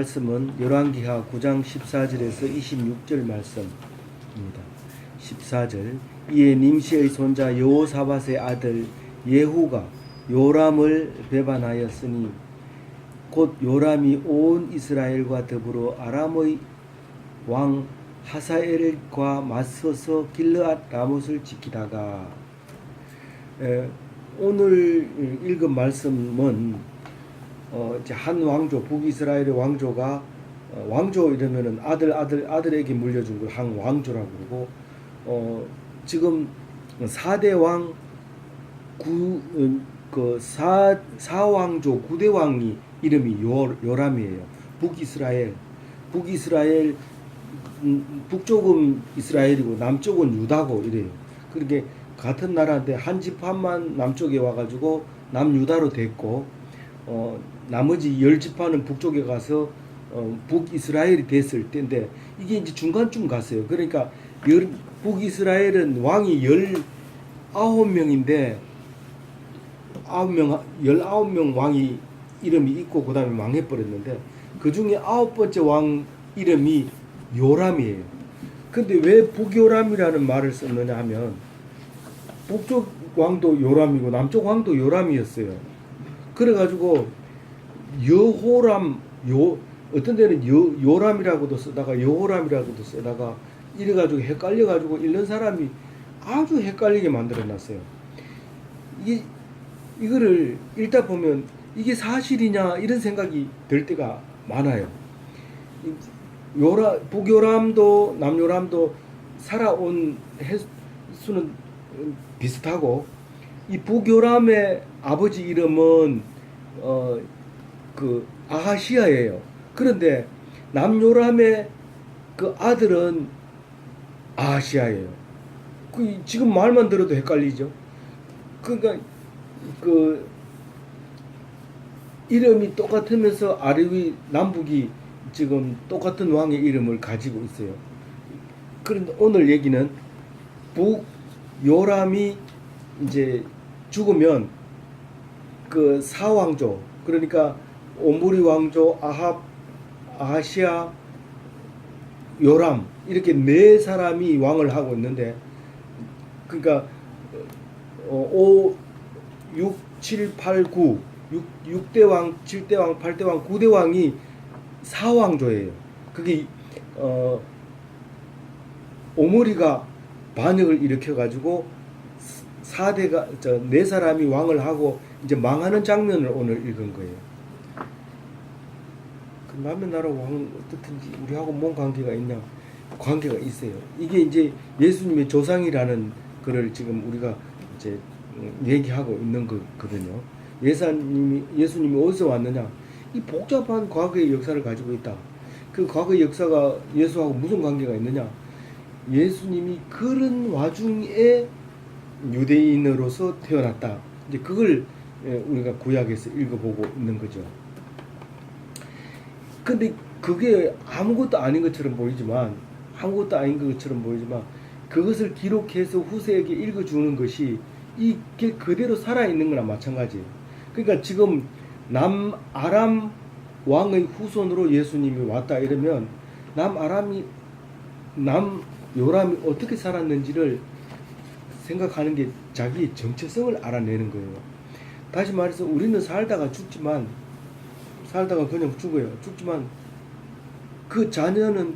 말씀은 열왕기하 9장 14절에서 26절 말씀입니다. 14절 이에 nim시의 손자 여호사밧의 아들 예후가 요람을 배반하였으니 곧 요람이 온 이스라엘과 더불어 아람의 왕 하사엘과 맞서서 길르앗 라못을 지키다가 오늘 읽은 말씀은 이제 한 왕조, 북이스라엘의 왕조가 왕조 이러면은 아들에게 물려준 걸 한 왕조라고 그러고 지금 4대 왕 사왕조 9대 왕이 이름이 요람이에요. 북이스라엘 북쪽은 이스라엘이고 남쪽은 유다고 이래요. 그렇게 같은 나라인데 한 지파만 남쪽에 와가지고 남유다로 됐고 나머지 10지파는 북쪽에 가서 북이스라엘이 됐을 때인데 이게 이제 중간쯤 갔어요. 그러니까 북이스라엘은 왕이 19명인데 19명 왕이 이름이 있고 그 다음에 망해버렸는데 그 중에 9번째 왕 이름이 요람이에요. 근데 왜 북요람이라는 말을 썼느냐 하면 북쪽 왕도 요람이고 남쪽 왕도 요람이었어요. 그래가지고 여호람 어떤 데는 요람이라고도 쓰다가 여호람이라고도 쓰다가 이래가지고 헷갈려가지고 읽는 사람이 아주 헷갈리게 만들어놨어요. 이거를 읽다 보면 이게 사실이냐 이런 생각이 들 때가 많아요. 북요람도 남요람도 살아온 횟수는 비슷하고 이 북요람의 아버지 이름은 그 아하시아예요. 그런데 남요람의 그 아들은 아하시아예요. 지금 말만 들어도 헷갈리죠. 그러니까 그 이름이 똑같으면서 아래 위 남북이 지금 똑같은 왕의 이름을 가지고 있어요. 그런데 오늘 얘기는 북요람이 이제 죽으면 그 사왕조 그러니까 오므리 왕조 아하시아 요람 이렇게 네 사람이 왕을 하고 있는데 그러니까 5, 6, 7, 8, 9 6대 왕, 7대 왕, 8대 왕, 9대 왕이 사왕조예요. 그게 오므리가 반역을 일으켜 가지고 4대가 네 사람이 왕을 하고 이제 망하는 장면을 오늘 읽은 거예요. 그 남의 나라 왕은 어떻든지 우리하고 뭔 관계가 있냐? 관계가 있어요. 이게 이제 예수님의 조상이라는 거를 지금 우리가 이제 얘기하고 있는 거거든요. 예수님이 어디서 왔느냐? 이 복잡한 과거의 역사를 가지고 있다. 그 과거의 역사가 예수하고 무슨 관계가 있느냐? 예수님이 그런 와중에 유대인으로서 태어났다. 이제 그걸 우리가 구약에서 읽어보고 있는 거죠. 근데 그게 아무것도 아닌 것처럼 보이지만 그것을 기록해서 후세에게 읽어주는 것이 이게 그대로 살아있는 거나 마찬가지예요. 그러니까 지금 남아람 왕의 후손으로 예수님이 왔다 이러면 남요람이 어떻게 살았는지를 생각하는 게 자기의 정체성을 알아내는 거예요. 다시 말해서 우리는 살다가 그냥 죽지만 그 자녀는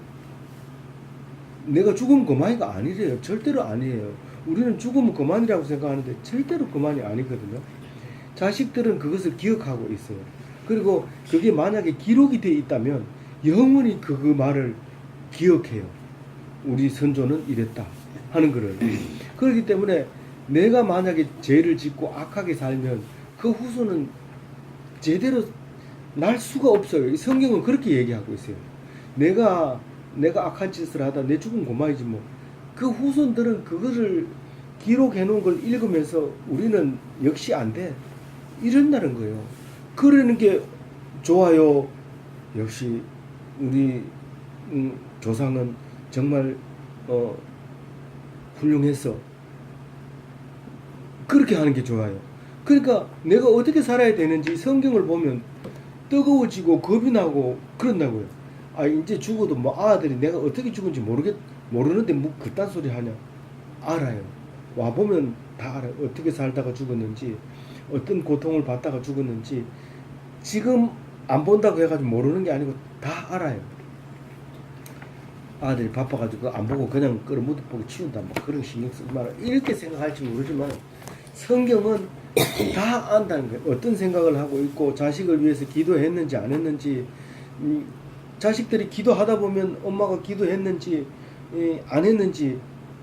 내가 죽으면 그만이가 아니래요. 절대로 아니에요. 우리는 죽으면 그만이라고 생각하는데 절대로 그만이 아니거든요. 자식들은 그것을 기억하고 있어요. 그리고 그게 만약에 기록이 되어 있다면 영원히 그 말을 기억해요. 우리 선조는 이랬다 하는 거를. 그렇기 때문에 내가 만약에 죄를 짓고 악하게 살면 그 후손은 제대로 날 수가 없어요. 성경은 그렇게 얘기하고 있어요. 내가 악한 짓을 하다 내 죽은 고마이지 뭐. 그 후손들은 그거를 기록해 놓은 걸 읽으면서 우리는 역시 안 돼. 이런다는 거예요. 그러는 게 좋아요. 역시 우리 조상은 정말 훌륭했어. 그렇게 하는 게 좋아요. 그러니까 내가 어떻게 살아야 되는지 성경을 보면 뜨거워지고 겁이 나고 그런다고요. 아 이제 죽어도 뭐 아들이 내가 어떻게 죽은지 모르는데 뭐 그딴 소리 하냐. 알아요. 와 보면 다 알아요. 어떻게 살다가 죽었는지, 어떤 고통을 받다가 죽었는지. 지금 안 본다고 해가지고 모르는 게 아니고 다 알아요. 아들이 바빠가지고 안 보고 그냥 끌어무드 보고 치운다 뭐 그런 신경 쓰지 마라 이렇게 생각할지 모르지만 성경은 다 안다는 거예요. 어떤 생각을 하고 있고 자식을 위해서 기도했는지 안 했는지, 자식들이 기도하다 보면 엄마가 기도했는지 안 했는지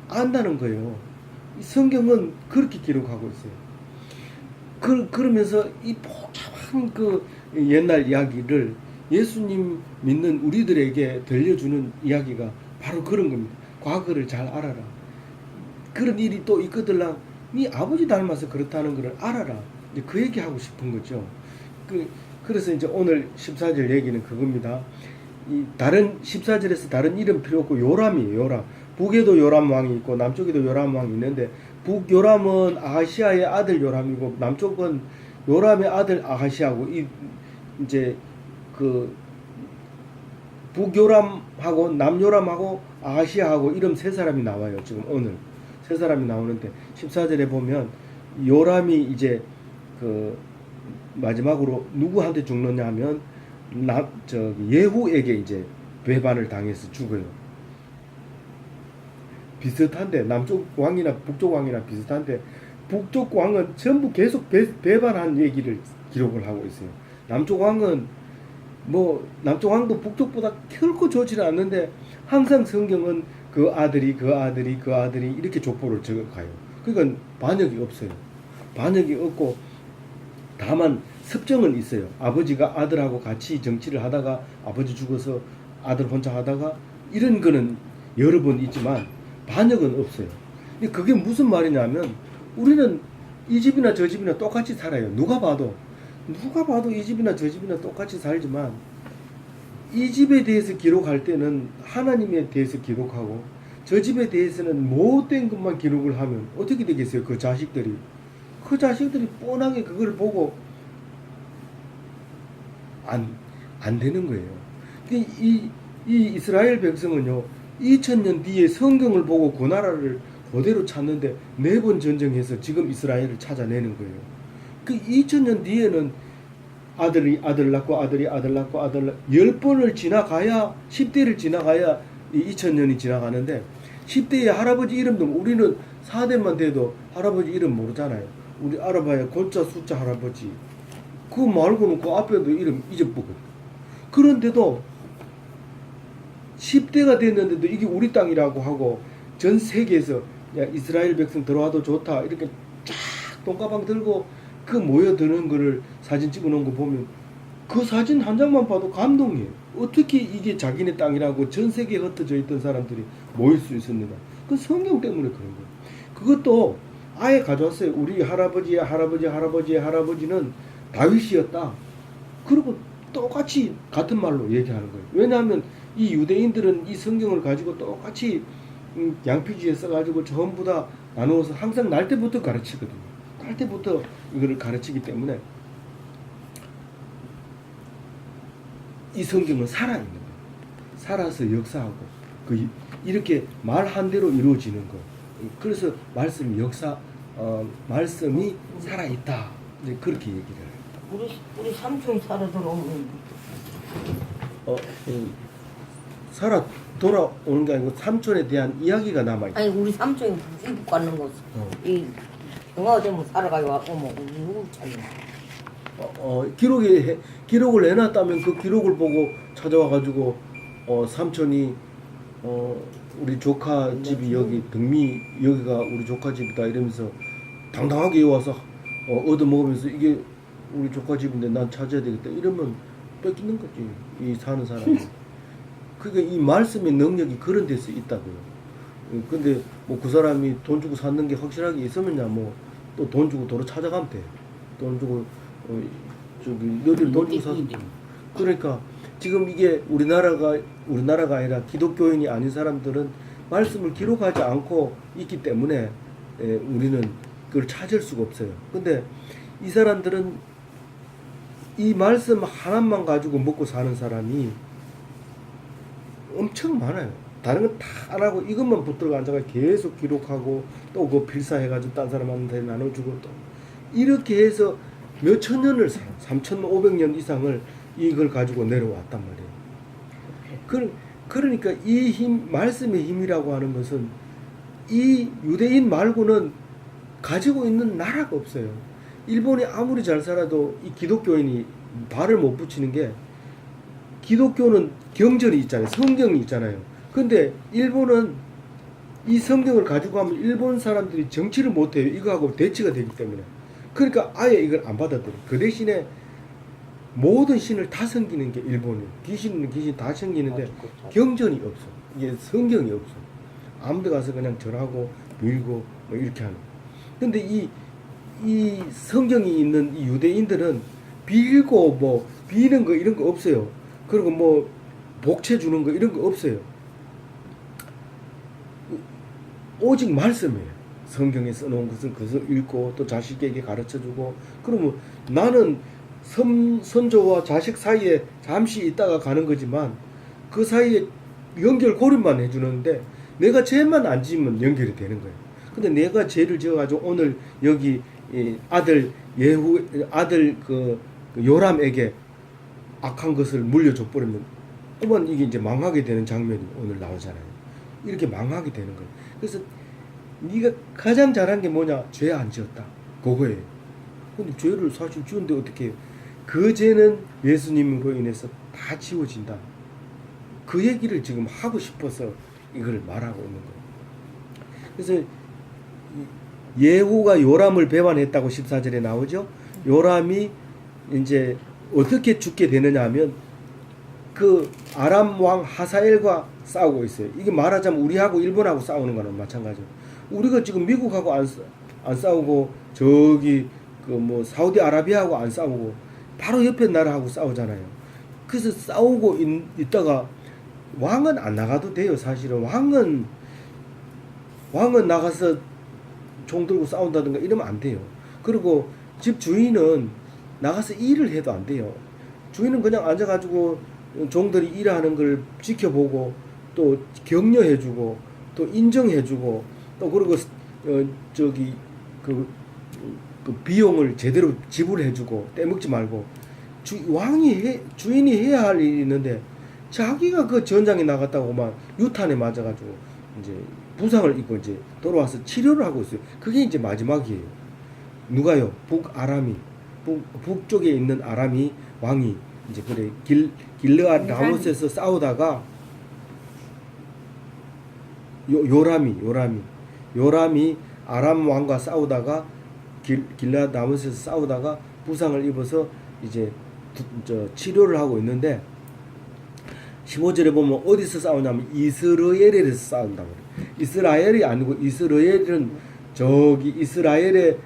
안다는 거예요. 성경은 그렇게 기록하고 있어요. 그러면서 이 복잡한 그 옛날 이야기를 예수님 믿는 우리들에게 들려주는 이야기가 바로 그런 겁니다. 과거를 잘 알아라. 그런 일이 또 있거들라. 네 아버지 닮아서 그렇다는 걸 알아라. 이제 그 얘기하고 싶은 거죠. 그래서 이제 오늘 14절 얘기는 그겁니다. 이 다른 14절에서 다른 이름 필요 없고 요람이에요. 요람. 북에도 요람 왕이 있고 남쪽에도 요람 왕이 있는데 북요람은 아하시아의 아들 요람이고 남쪽은 요람의 아들 아하시아고 이제 그 북요람하고 남요람하고 아하시아하고 이름 세 사람이 나와요. 지금 오늘 세 사람이 나오는데 14절에 보면 요람이 이제 그 마지막으로 누구한테 죽느냐 하면 예후에게 이제 배반을 당해서 죽어요. 비슷한데 남쪽 왕이나 북쪽 왕이나 비슷한데 북쪽 왕은 전부 계속 배반한 얘기를 기록을 하고 있어요. 남쪽 왕은 뭐 남쪽 왕도 북쪽보다 결코 좋지는 않는데 항상 성경은 그 아들이 이렇게 족보를 적어가요. 그러니까 반역이 없어요. 반역이 없고 다만 섭정은 있어요. 아버지가 아들하고 같이 정치를 하다가 아버지 죽어서 아들 혼자 하다가 이런 거는 여러 번 있지만 반역은 없어요. 그게 무슨 말이냐면 우리는 이 집이나 저 집이나 똑같이 살아요. 누가 봐도 이 집이나 저 집이나 똑같이 살지만 이 집에 대해서 기록할 때는 하나님에 대해서 기록하고 저 집에 대해서는 못된 것만 기록을 하면 어떻게 되겠어요? 그 자식들이 뻔하게 그걸 보고 안 되는 거예요. 이 이스라엘 백성은요 2000년 뒤에 성경을 보고 그 나라를 그대로 찾는데 4번 전쟁해서 지금 이스라엘을 찾아내는 거예요. 그 2000년 뒤에는 아들이 아들 낳고 아들이 아들 낳고 아들 10번을 지나가야 10대를 지나가야 이 2000년이 지나가는데 10대의 할아버지 이름도 우리는 4대만 돼도 할아버지 이름 모르잖아요. 우리 알아봐야 골자 숫자 할아버지 그거 말고는 그 앞에도 이름 잊어보거든. 그런데도 10대가 됐는데도 이게 우리 땅이라고 하고 전 세계에서 야 이스라엘 백성 들어와도 좋다 이렇게 쫙 돈가방 들고 그 모여드는 거를 사진 찍어 놓은 거 보면 그 사진 한 장만 봐도 감동이에요. 어떻게 이게 자기네 땅이라고 전 세계에 흩어져 있던 사람들이 모일 수 있었는가. 그 성경 때문에 그런 거예요. 그것도 아예 가져왔어요. 우리 할아버지의 할아버지는 다윗이었다. 그리고 똑같이 같은 말로 얘기하는 거예요. 왜냐하면 이 유대인들은 이 성경을 가지고 똑같이 양피지에 써가지고 전부 다 나누어서 항상 날 때부터 가르치거든요. 날 때부터 이거를 가르치기 때문에 이 성경은 살아있는 거예요. 살아서 역사하고 이렇게 말 한 대로 이루어지는 거. 그래서 말씀이 말씀이 살아있다. 이제 그렇게 얘기를 해요. 우리 삼촌 살아 돌아오는 살아 돌아오는 게 아니고 삼촌에 대한 이야기가 남아있다. 아니 우리 삼촌이 이북 가는 거 이 영화 되면 살아가요. 어머 누구 찾냐? 기록을 해놨다면 그 기록을 보고 찾아와가지고 삼촌이 우리 조카 집이 여기 등미 여기가 우리 조카 집이다 이러면서 당당하게 와서 얻어먹으면서 이게 우리 조카 집인데 난 찾아야 되겠다 이러면 뺏기는 거지 이 사는 사람이. 그러니까 이 말씀의 능력이 그런 데서 있다고요. 근데 뭐 그 사람이 돈 주고 샀는 게 확실하게 있으면야 뭐 또 돈 주고 도로 찾아가면 돼. 돈 주고 너들 돈 주고 샀. 그러니까 지금 이게 우리나라가 아니라 기독교인이 아닌 사람들은 말씀을 기록하지 않고 있기 때문에 우리는 그걸 찾을 수가 없어요. 근데 이 사람들은 이 말씀 하나만 가지고 먹고 사는 사람이 엄청 많아요. 다른 건 다 안 하고 이것만 붙들고 앉아가 계속 기록하고 또 그 필사해가지고 딴 사람한테 나눠주고 또 이렇게 해서 몇 천 년을 살아. 3,500년 이상을 이걸 가지고 내려왔단 말이에요. 그러니까 이 힘, 말씀의 힘이라고 하는 것은 이 유대인 말고는 가지고 있는 나라가 없어요. 일본이 아무리 잘 살아도 이 기독교인이 발을 못 붙이는 게 기독교는 경전이 있잖아요. 성경이 있잖아요. 근데 일본은 이 성경을 가지고 하면 일본 사람들이 정치를 못해요. 이거하고 대치가 되기 때문에. 그러니까 아예 이걸 안 받아들여요. 그 대신에 모든 신을 다 섬기는 게 일본이에요. 귀신은 귀신 다 섬기는데 경전이 없어. 이게 성경이 없어. 아무 데 가서 그냥 절하고 밀고 뭐 이렇게 하는. 근데 이 성경이 있는 이 유대인들은 빌고 뭐 비는 거 이런 거 없어요. 그리고 뭐 복채 주는 거 이런 거 없어요. 오직 말씀이에요. 성경에 써놓은 것은 그것을 읽고 또 자식에게 가르쳐주고 그러면 나는 선조와 자식 사이에 잠시 있다가 가는 거지만 그 사이에 연결 고립만 해주는데 내가 죄만 안 지으면 연결이 되는 거예요. 근데 내가 죄를 지어가지고 오늘 여기 아들 그 요람에게 악한 것을 물려줘 버리면 또한 이게 이제 망하게 되는 장면이 오늘 나오잖아요. 이렇게 망하게 되는 거예요. 그래서 네가 가장 잘한 게 뭐냐? 죄 안 지었다. 그거예요. 근데 죄를 사실 지었는데 어떻게 해요? 그 죄는 예수님으로 인해서 다 지워진다. 그 얘기를 지금 하고 싶어서 이걸 말하고 있는 거예요. 그래서 예후가 요람을 배반했다고 14절에 나오죠. 요람이 이제 어떻게 죽게 되느냐 하면 그 아람 왕 하사엘과 싸우고 있어요. 이게 말하자면 우리하고 일본하고 싸우는 거는 마찬가지예요. 우리가 지금 미국하고 안 싸우고 저기 그 뭐 사우디아라비아하고 안 싸우고 바로 옆에 나라하고 싸우잖아요. 그래서 싸우고 있다가 왕은 안 나가도 돼요. 사실은 왕은 나가서 총 들고 싸운다든가 이러면 안 돼요. 그리고 집 주인은 나가서 일을 해도 안 돼요. 주인은 그냥 앉아가지고 종들이 일하는 걸 지켜보고 또 격려해주고 또 인정해주고 또 그리고 저기 그 비용을 제대로 지불해주고 떼먹지 말고 주인이 해야 할 일이 있는데 자기가 그 전장에 나갔다고만 유탄에 맞아가지고 이제 부상을 입고 이제 돌아와서 치료를 하고 있어요. 그게 이제 마지막이에요. 누가요? 북쪽에 있는 아람이 왕이 이제 그래 길르앗 라못에서 싸우다가 요람이 아람 왕과 싸우다가 길르앗 라못에서 싸우다가 부상을 입어서 이제 치료를 하고 있는데 15절에 보면 어디서 싸우냐면 이스라엘에서 싸운다고 그래요. 이스라엘이 아니고 이스라엘은 저기 이스라엘의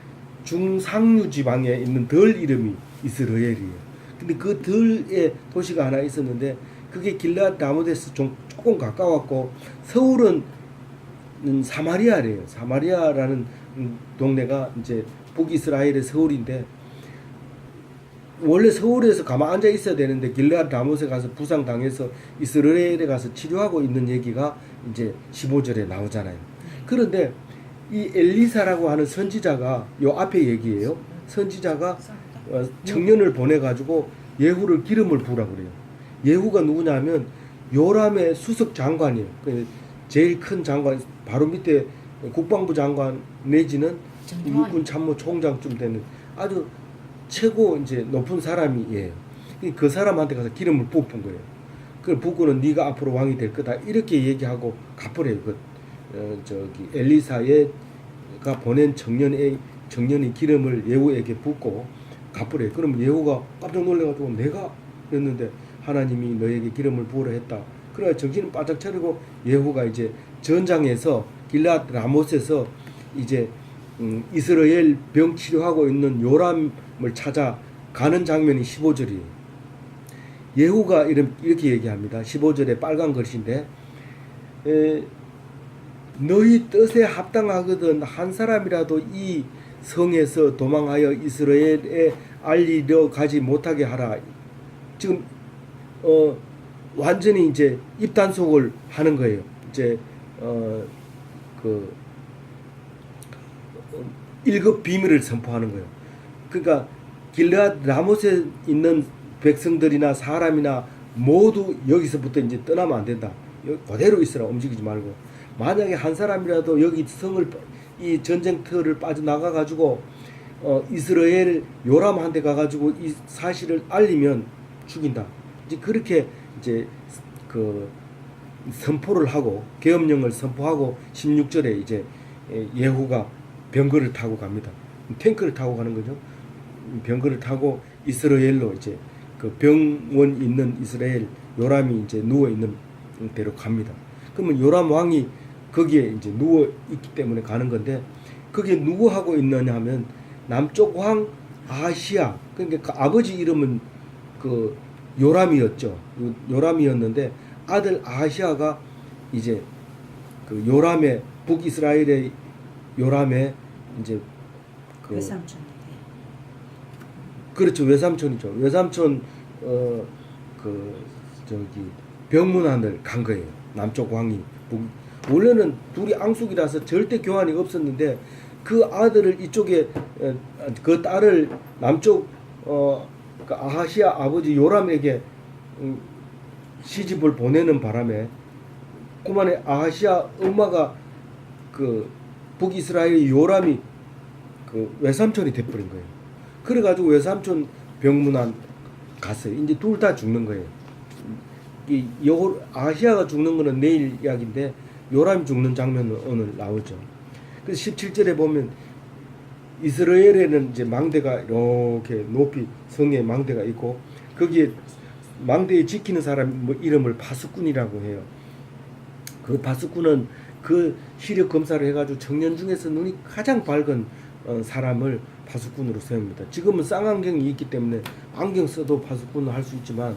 중상류 지방에 있는 덜 이름이 이스라엘이에요. 근데 그 덜의 도시가 하나 있었는데 그게 길르앗 라못에서 조금 가까웠고 서울은 사마리아래요. 사마리아라는 동네가 이제 북이스라엘의 서울인데 원래 서울에서 가만 앉아 있어야 되는데 길르앗 라못에 가서 부상 당해서 이스라엘에 가서 치료하고 있는 얘기가 이제 15절에 나오잖아요. 그런데 이 엘리사라고 하는 선지자가 요 앞에 얘기예요. 선지자가 청년을 보내가지고 예후를 기름을 부으라고 그래요. 예후가 누구냐면 요람의 수석 장관이에요. 제일 큰 장관, 바로 밑에 국방부 장관 내지는 육군 참모 총장쯤 되는 아주 최고 이제 높은 사람이에요. 그 사람한테 가서 기름을 부은 거예요. 그걸 붓고는 네가 앞으로 왕이 될 거다 이렇게 얘기하고 갚으래요. 저기 엘리사가 보낸 청년의 기름을 예후에게 붓고 갚으래요. 그럼 예후가 깜짝 놀래가지고 내가 했는데 하나님이 너에게 기름을 부으라 했다. 그래 정신을 바짝 차리고 예후가 이제 전장에서 길르앗 라못에서 이제 이스라엘 병 치료하고 있는 요람을 찾아 가는 장면이 15절이에요. 예후가 이렇게 얘기합니다. 15절에 빨간 글씨인데 너희 뜻에 합당하거든 한 사람이라도 이 성에서 도망하여 이스라엘에 알리려 가지 못하게 하라. 지금 완전히 이제 입단속을 하는 거예요. 이제 그 1급 비밀을 선포하는 거예요. 그러니까 길르앗 라못에 있는 백성들이나 사람이나 모두 여기서부터 이제 떠나면 안 된다. 그대로 있으라. 움직이지 말고. 만약에 한 사람이라도 여기 성을 이 전쟁터를 빠져나가 가지고 이스라엘 요람한테 가 가지고 이 사실을 알리면 죽인다. 이제 그렇게 이제 그 선포를 하고 계엄령을 선포하고 16절에 이제 예후가 병거를 타고 갑니다. 탱크를 타고 가는 거죠. 병거를 타고 이스라엘로 이제 그 병원 있는 이스라엘 요람이 이제 누워 있는 데로 갑니다. 그러면 요람 왕이 거기에 이제 누워 있기 때문에 가는 건데 거기에 누구 하고 있느냐 하면 남쪽 왕 아하시아, 그러니까 그 아버지 이름은 그 요람이었죠. 요람이었는데 아들 아하시아가 이제 그 요람의 북이스라엘의 요람의 이제 그 외삼촌. 그렇죠. 외삼촌이죠. 외삼촌 그 저기 병문안을 간 거예요. 남쪽 왕이 원래는 둘이 앙숙이라서 절대 교환이 없었는데 그 아들을 이쪽에 그 딸을 남쪽 그 아하시아 아버지 요람에게 시집을 보내는 바람에 그만에 아하시아 엄마가 그 북이스라엘 요람이 그 외삼촌이 돼버린 거예요. 그래가지고 외삼촌 병문안 갔어요. 이제 둘 다 죽는 거예요. 이 아시아가 죽는 거는 내일 이야기인데 요람이 죽는 장면은 오늘 나오죠. 그래서 17절에 보면 이스라엘에는 이제 망대가 이렇게 높이 성에 망대가 있고 거기에 망대에 지키는 사람 뭐 이름을 바스꾼이라고 해요. 그 바스꾼은 그 시력 검사를 해가지고 청년 중에서 눈이 가장 밝은 사람을 파수꾼으로 세웁니다. 지금은 쌍안경이 있기 때문에 안경 써도 파수꾼을 할 수 있지만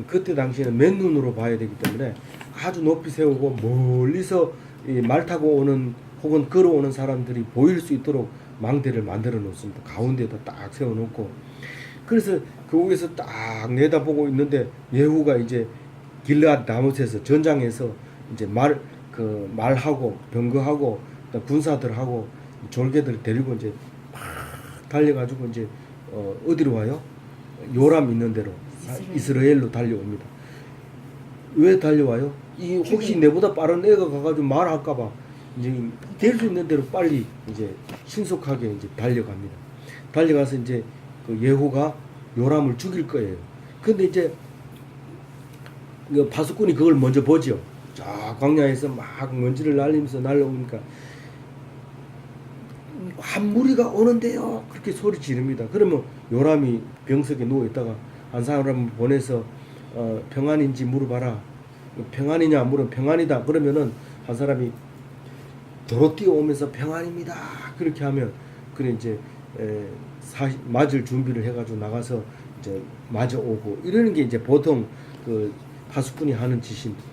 그때 당시에는 맨눈으로 봐야 되기 때문에 아주 높이 세우고 멀리서 말 타고 오는 혹은 걸어오는 사람들이 보일 수 있도록 망대를 만들어 놓습니다. 가운데에다 딱 세워놓고 그래서 거기서 딱 내다보고 있는데 예후가 이제 길르앗 라못에서 전장에서 이제 말하고 병거하고 군사들하고 졸개들 데리고 이제 막 달려가지고 이제 어디로 와요? 요람 있는 데로 이스라엘로 달려옵니다. 왜 달려와요? 이 혹시 내보다 빠른 애가 가가지고 말할까봐 이제 될 수 있는 대로 빨리 이제 신속하게 이제 달려갑니다. 달려가서 이제 그 예후가 요람을 죽일 거예요. 근데 이제 그 바수꾼이 그걸 먼저 보죠. 저 광야에서 막 먼지를 날리면서 날라오니까 한 무리가 오는데요. 그렇게 소리 지릅니다. 그러면 요람이 병석에 누워 있다가 한 사람을 보내서 평안인지 물어봐라. 평안이냐 물으면 평안이다. 그러면은 한 사람이 도로 뛰어오면서 평안입니다. 그렇게 하면 그래 이제 맞을 준비를 해가지고 나가서 이제 맞아 오고 이러는 게 이제 보통 그 파수꾼이 하는 짓입니다.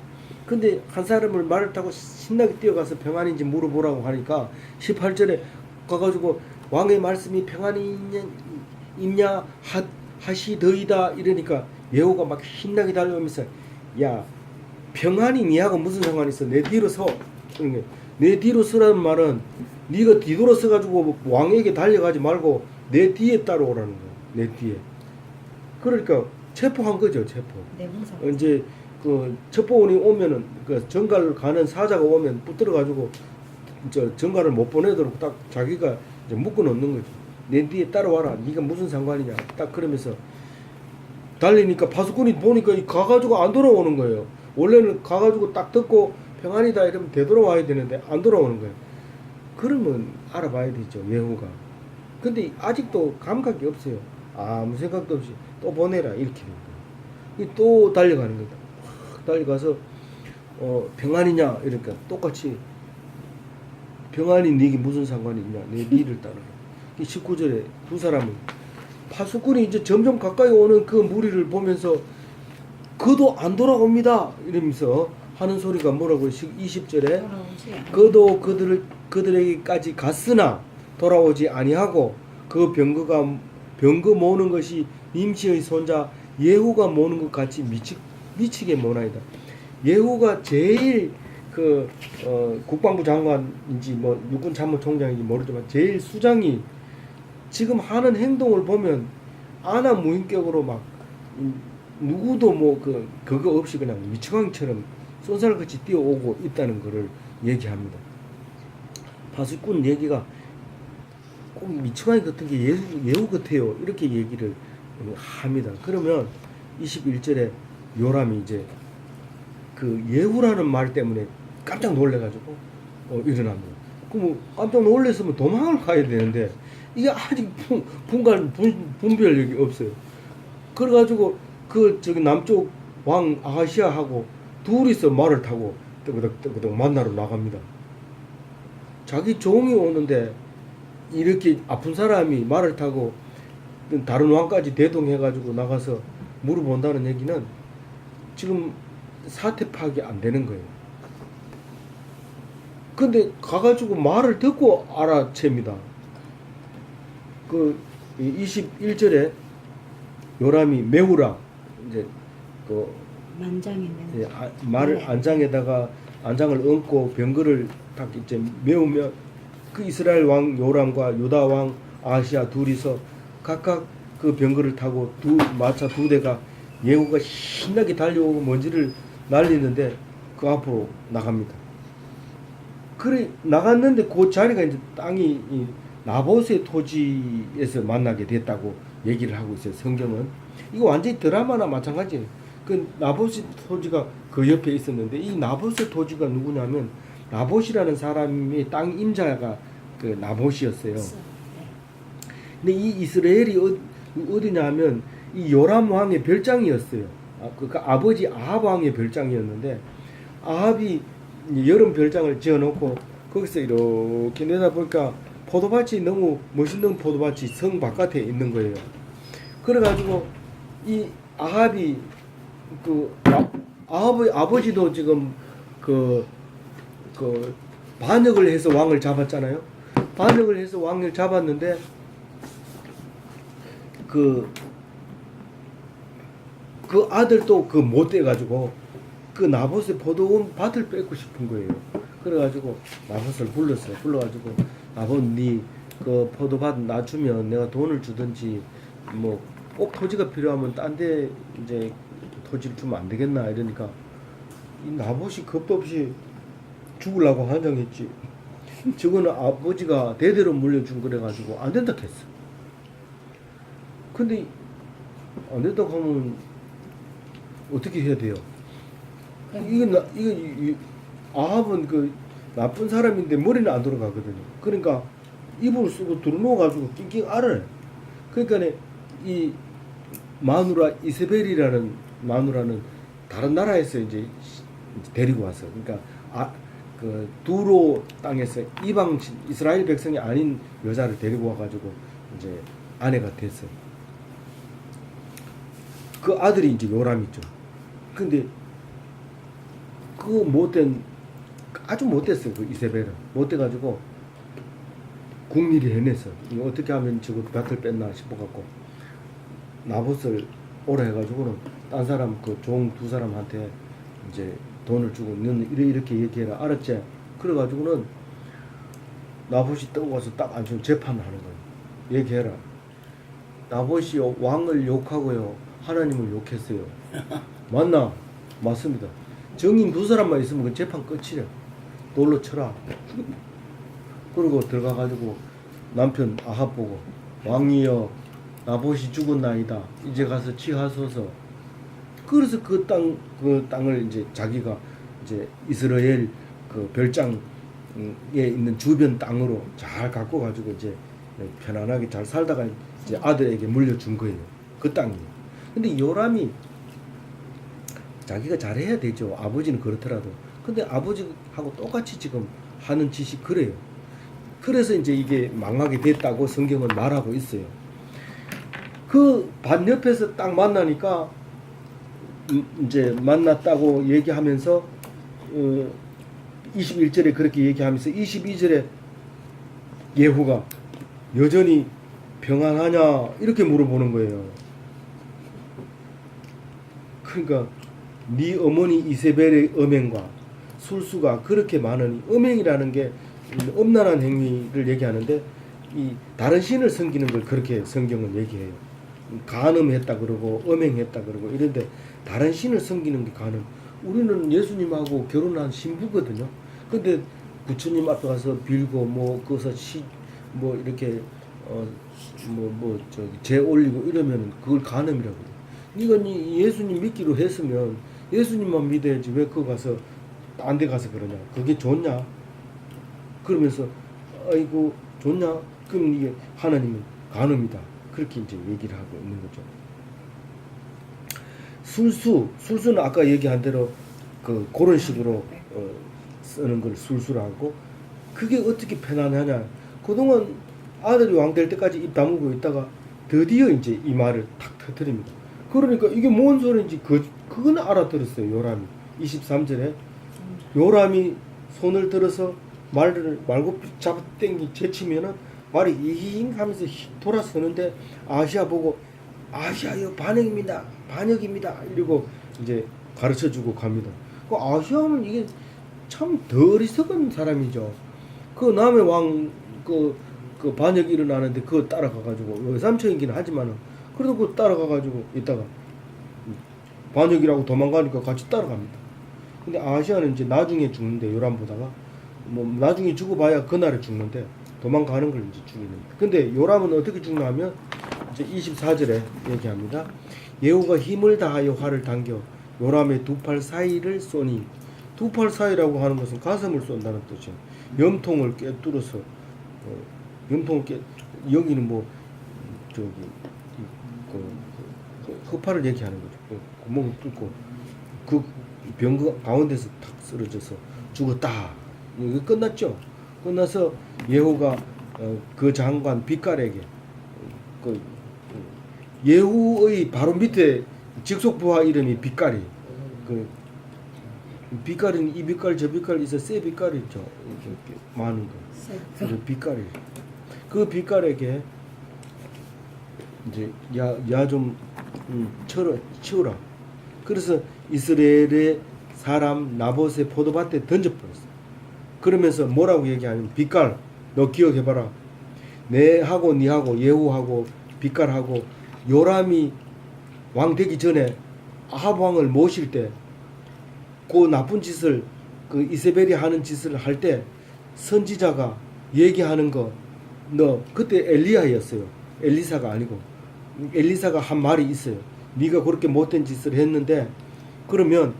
근데 한 사람을 말을 타고 신나게 뛰어가서 평안인지 물어보라고 하니까 18절에 가가지고 왕의 말씀이 평안이 있냐 하시더이다 이러니까 예후가 막 신나게 달려오면서 야 평안이 니하고 무슨 상관이 있어? 내 뒤로 서. 내 뒤로 서라는 말은 네가 뒤돌아 서가지고 왕에게 달려가지 말고 내 뒤에 따라오라는 거야. 내 뒤에. 그러니까 체포한 거죠. 체포. 이제 그 첩보원이 오면은 그 정갈을 가는 사자가 오면 붙들어가지고 저 정갈을 못 보내도록 딱 자기가 이제 묶어 놓는 거죠. 내 뒤에 따라와라. 네가 무슨 상관이냐. 딱 그러면서 달리니까 파수꾼이 보니까 가가지고 안 돌아오는 거예요. 원래는 가가지고 딱 듣고 평안이다 이러면 되돌아와야 되는데 안 돌아오는 거예요. 그러면 알아봐야 되죠. 예후가. 근데 아직도 감각이 없어요. 아무 생각도 없이 또 보내라 이렇게 된 거예요. 또 달려가는 거다. 달려가서 평안이냐 이러니까 똑같이 평안이 네게 무슨 상관이 있냐. 내 니를 따르라. 19절에 두 사람은 파수꾼이 이제 점점 가까이 오는 그 무리를 보면서 그도 안 돌아옵니다 이러면서 하는 소리가 뭐라고 20절에 그도 그들에게까지 갔으나 돌아오지 아니하고 그 병거 모으는 것이 임시의 손자 예후가 모으는 것 같이 미치게 모나이다. 예후가 제일 국방부 장관인지 뭐 육군 참모총장인지 모르지만 제일 수장이 지금 하는 행동을 보면 아나 무인격으로 막 누구도 뭐 그거 없이 그냥 미치광이처럼 쏜살같이 뛰어오고 있다는 것을 얘기합니다. 파수꾼 얘기가 꼭 미치광이 같은 게 예후 같아요. 이렇게 얘기를 합니다. 그러면 21절에 요람이 이제 그 예후라는 말 때문에 깜짝 놀래가지고 일어납니다. 그럼 깜짝 놀랐으면 도망을 가야 되는데 이게 아직 분별력이 없어요. 그래가지고 저기 남쪽 왕 아하시아하고 둘이서 말을 타고 뜨그덕 만나러 나갑니다. 자기 종이 오는데 이렇게 아픈 사람이 말을 타고 다른 왕까지 대동해가지고 나가서 물어본다는 얘기는 지금 사태 파악이 안 되는 거예요. 근데 가가지고 말을 듣고 알아챕니다. 21절에 요람이 메우라 이제 만장에 말을 안장에다가 안장을 얹고 병거를 딱 이제 메우면 그 이스라엘 왕 요람과 유다 왕 아하시아 둘이서 각각 그 병거를 타고 마차 2대가 예후가 신나게 달려오고 먼지를 날리는데 그 앞으로 나갑니다. 그래 나갔는데 그 자리가 이제 땅이 나봇의 토지에서 만나게 됐다고 얘기를 하고 있어요. 성경은 이거 완전히 드라마나 마찬가지예요. 그 나봇의 토지가 그 옆에 있었는데 이 나봇의 토지가 누구냐면 나봇이라는 사람의 땅 임자가 그 나봇이었어요. 근데 이 이스라엘이 어디냐면 이 요람 왕의 별장이었어요. 그 아버지 아합 왕의 별장이었는데 아합이 여름 별장을 지어놓고 거기서 이렇게 내다보니까 포도밭이 너무 멋있는 포도밭이 성 바깥에 있는 거예요. 그래가지고 이 아합이 아합의 아버지도 지금 반역을 해서 왕을 잡았잖아요. 반역을 해서 왕을 잡았는데 그 아들도 못 돼가지고 그 나봇의 포도원 밭을 뺏고 싶은 거예요. 그래가지고 나봇을 불러가지고 나봇 그 포도밭 놔주면 내가 돈을 주든지 뭐 꼭 토지가 필요하면 딴 데 이제 토지를 주면 안 되겠나 이러니까 이 나봇이 겁도 없이 죽으려고 한장했지. 저거는 아버지가 대대로 물려준 그래가지고 안 된다 했어. 근데 안 된다고 하면 어떻게 해야 돼요? 이거 아합은 그 나쁜 사람인데 머리는 안 돌아가거든요. 그러니까 이불을 쓰고 들어누워가지고 낑낑 앓아요. 그러니까 이 마누라 이세벨이라는 마누라는 다른 나라에서 이제 데리고 왔어요. 그러니까 그 두로 땅에서 이방 이스라엘 백성이 아닌 여자를 데리고 와가지고 이제 아내가 됐어요. 그 아들이 이제 요람이죠. 근데 아주 못됐어요. 그 이세벨은 못돼가지고 국리를 해냈어. 어떻게 하면 저거 밭을 뺐나 싶어갖고 나봇을 오라 해가지고는 딴 사람 그 종 2사람한테 이제 돈을 주고 너는 이렇게 얘기해라 알았지? 그래가지고는 나봇이 떠와서 딱 앉으면 재판을 하는 거예요. 얘기해라. 나봇이 왕을 욕하고요 하나님을 욕했어요. 맞나? 맞습니다. 증인 2사람만 있으면 그 재판 끝이래. 돌로 쳐라. 그러고 들어가가지고 남편 아합 보고 왕이여 나봇이 죽었나이다. 이제 가서 취하소서. 그래서 그 땅을 이제 자기가 이제 이스라엘 그 별장에 있는 주변 땅으로 잘 갖고 가지고 이제 편안하게 잘 살다가 이제 아들에게 물려준 거예요. 그 땅이에요. 근데 요람이 자기가 잘해야 되죠. 아버지는 그렇더라도. 근데 아버지하고 똑같이 지금 하는 짓이 그래요. 그래서 이제 이게 망하게 됐다고 성경은 말하고 있어요. 그 반 옆에서 딱 만나니까 이제 만났다고 얘기하면서 21절에 그렇게 얘기하면서 22절에 예후가 여전히 평안하냐 이렇게 물어보는 거예요. 그러니까 네 어머니 이세벨의 음행과 술수가 그렇게 많으니, 음행이라는 게 음란한 행위를 얘기하는데 이 다른 신을 섬기는 걸 그렇게 성경은 얘기해요. 간음했다 그러고 음행했다 그러고 이런데 다른 신을 섬기는 게 간음. 우리는 예수님하고 결혼한 신부거든요. 근데 부처님 앞에 가서 빌고 뭐 거기서 뭐 이렇게 저기 제 올리고 이러면 그걸 간음이라고 해요. 네가 예수님 믿기로 했으면 예수님만 믿어야지 왜 그거 가서 딴 데 가서 그러냐. 그게 좋냐? 그러면서 아이고 좋냐? 그럼 이게 하나님은 간음이다. 그렇게 이제 얘기를 하고 있는 거죠. 술수는 아까 얘기한 대로 그런 식으로 쓰는 걸 술수라고. 그게 어떻게 편안하냐. 그동안 아들이 왕 될 때까지 입 다물고 있다가 드디어 이제 이 말을 탁 터뜨립니다. 그러니까 이게 뭔 소리인지 그건 알아들었어요. 요람이 23절에 요람이 손을 들어서 말고 잡아당기 제치면은 말이 이잉 하면서 돌아서는데 아시아 보고 아시아요 반역입니다 이러고 이제 가르쳐주고 갑니다. 그 아시아는 이게 참 어리석은 사람이죠. 그 남의 왕 그 반역이 일어나는데 그거 따라가가지고 외삼촌이긴 하지만은 그래도 그거 따라가가지고 있다가 반역이라고 도망가니까 같이 따라갑니다. 근데 아시아는 이제 나중에 죽는데 요람보다가 뭐 나중에 죽어봐야 그날에 죽는데 도망가는 걸 이제 죽이는. 근데 요람은 어떻게 죽나 하면 이제 24절에 얘기합니다. 예후가 힘을 다하여 활을 당겨 요람의 두 팔 사이를 쏘니, 두 팔 사이라고 하는 것은 가슴을 쏜다는 뜻이에요. 염통을 꿰뚫어서 염통을 여기는 뭐 저기 허파를 얘기하는 거죠. 구멍을 뚫고 그 병 가운데서 탁 쓰러져서 죽었다. 이게 끝났죠. 끝나서 예후가 그 장관 빛깔에게 예후의 바로 밑에 직속 부하 이름이 빛깔이. 빛깔은 이 빛깔 저 빛깔 있어 세 빛깔 있죠. 이렇게 많은 거. 그 빛깔이. 그 빛깔에게 이제 야 좀 치우라. 그래서 이스라엘의 사람 나봇의 포도밭에 던져버렸어요. 그러면서 뭐라고 얘기하냐면 빛깔 너 기억해봐라. 내하고 니하고 예후하고 빛깔하고 요람이 왕 되기 전에 아합 왕을 모실 때 그 나쁜 짓을 그 이세벨이 하는 짓을 할 때 선지자가 얘기하는 거 너 그때 엘리야였어요. 엘리사가 아니고 엘리사가 한 말이 있어요. 네가 그렇게 못된 짓을 했는데 그러면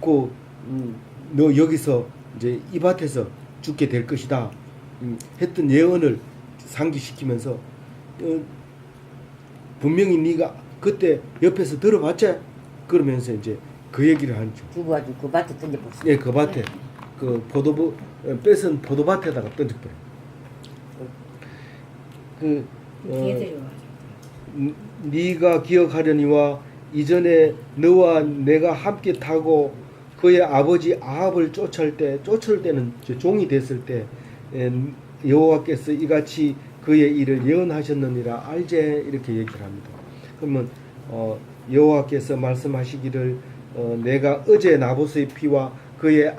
너 여기서 이제 이 밭에서 죽게 될 것이다 했던 예언을 상기시키면서 분명히 네가 그때 옆에서 들어봤지? 그러면서 이제 그 얘기를 하죠. 죽어가지고 그 밭에 던져버렸어. 예, 그 밭에 그 뺏은 포도밭에다가 던져버려. 네가 기억하려니와 이전에 너와 내가 함께 타고 그의 아버지 아합을 쫓을 때는 종이 됐을 때 여호와께서 이같이 그의 일을 예언하셨느니라 알제 이렇게 얘기를 합니다. 그러면 여호와께서 말씀하시기를 내가 어제 나봇의 피와 그의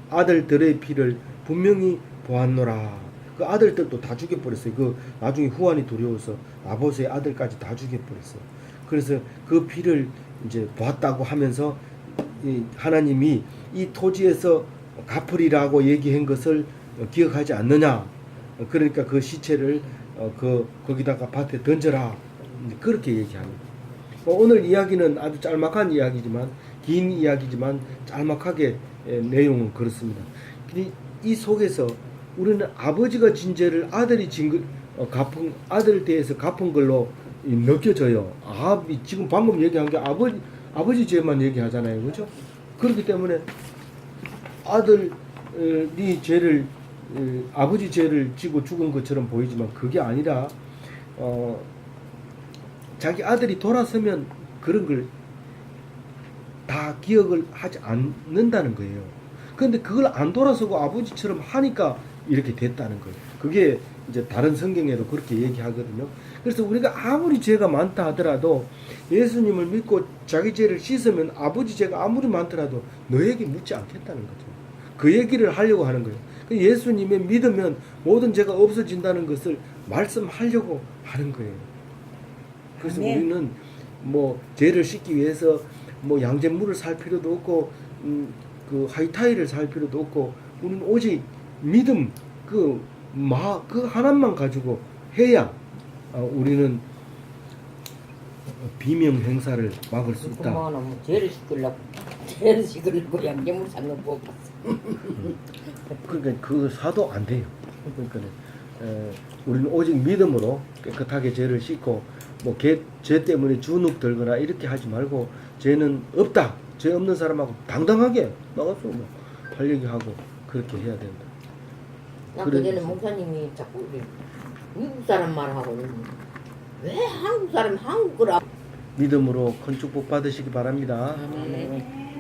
아들들의 피를 분명히 보았노라. 그 아들들도 다 죽여버렸어요. 그 나중에 후환이 두려워서 나봇의 아들까지 다 죽여버렸어요. 그래서 그 피를 이제 보았다고 하면서 하나님이 이 토지에서 갚으리라고 얘기한 것을 기억하지 않느냐. 그러니까 그 시체를 거기다가 밭에 던져라. 그렇게 얘기합니다. 오늘 이야기는 아주 짤막한 이야기지만 긴 이야기지만 짤막하게 내용은 그렇습니다. 이 속에서 우리는 아버지가 진 죄를 아들이 아들 대해서 갚은 걸로 느껴져요. 지금 방금 얘기한 게 아버지 죄만 얘기하잖아요, 그렇죠? 그렇기 때문에 아들이 죄를 아버지 죄를 지고 죽은 것처럼 보이지만 그게 아니라 자기 아들이 돌아서면 그런 걸 다 기억을 하지 않는다는 거예요. 그런데 그걸 안 돌아서고 아버지처럼 하니까 이렇게 됐다는 거예요. 그게 이제 다른 성경에도 그렇게 얘기하거든요. 그래서 우리가 아무리 죄가 많다 하더라도 예수님을 믿고 자기 죄를 씻으면 아버지 죄가 아무리 많더라도 너에게 묻지 않겠다는 거죠. 그 얘기를 하려고 하는 거예요. 예수님의 믿으면 모든 죄가 없어진다는 것을 말씀하려고 하는 거예요. 그래서 아멘. 우리는 뭐 죄를 씻기 위해서 뭐 양잿물을 살 필요도 없고 그 하이타이를 살 필요도 없고 우리는 오직 믿음 그 하나만 가지고 해야 우리는 비명 행사를 막을 수 있다. 그만하면 뭐 죄를 씻으려고 양념을 샀는 거 봤어. 그러니까 그 사도 안 돼요. 그러니까 우리는 오직 믿음으로 깨끗하게 죄를 씻고 뭐 죄 때문에 주눅 들거나 이렇게 하지 말고 죄는 없다. 죄 없는 사람하고 당당하게 나가서 뭐 할 얘기하고 그렇게 해야 된다. 나 그래. 그전에 목사님이 자꾸 우리 미국 사람 말하고 왜 한국 사람 한국을 믿음으로 큰 축복 받으시기 바랍니다. 안